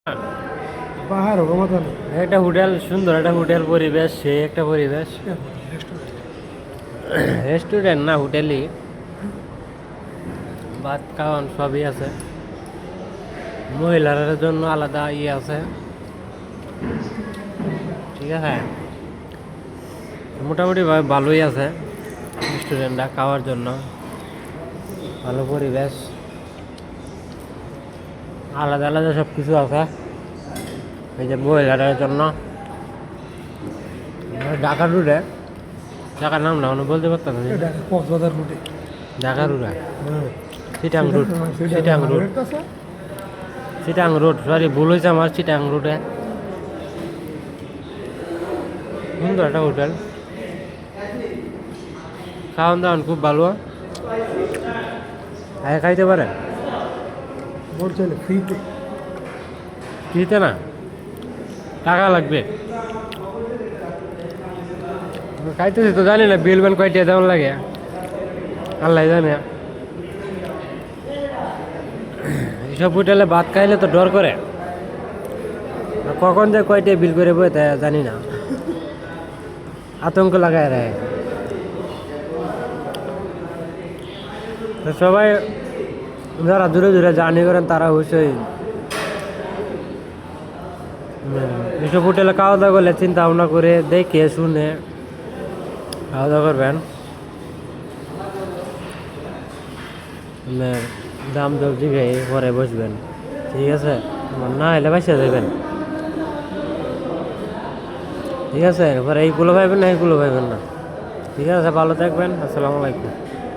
পাহাড় মতন একটা হোটেল, সুন্দর একটা হোটেল পরিবেশ, সেই একটা পরিবেশ। রেস্টুরেন্ট না, হোটেলই। ভাত খাওয়ান সবই আছে, মহিলাদের জন্য আলাদা ইয়ে আছে। ঠিক আছে, মোটামুটি ভালোই আছে রেস্টুরেন্টটা, খাওয়ার জন্য ভালো পরিবেশ, আলাদা আলাদা সব কিছু আছে। এই যে মহিলাদের জন্য ঢাকা রুটে, ঢাকার নাম না বলতে পারতাম না। কক্সবাজার রুটে, ঢাকা রুটে, Chittagong route, Chittagong route, Chittagong road, sorry ভুল হয়েছে আমার, চিটাং রুটে। সুন্দর একটা হোটেল, খাওয়ান দাওয়ান খুব ভালো, খাইতে পারে। বলছে ফ্রিতে, ফ্রিতে না, টাকা লাগবে। খাইতেছি তো জানি না বিল বেল কয়টা দেওয়ার লাগে, আল্লাহ জানে। এইসব হোটেলে ভাত খাইলে তো ডর করে, কখন যে কয়টা বিল করে বই তা জানি না, আতঙ্ক লাগায় রাখে। তো সবাই যারা দূরে দূরে জার্নি করেন তারা অবশ্যই এইসব হোটেলে খাওয়া দাওয়া করলে চিন্তা ভাবনা করে দেখে শুনে খাওয়া দাওয়া করবেন। দাম দর জিগাই পরে বসবেন, ঠিক আছে? না এলে বাসা দেবেন, ঠিক আছে? এরপরে এইগুলো পাইবেন না, এইগুলো পাইবেন না, ঠিক আছে? ভালো থাকবেন, আসসালামু আলাইকুম।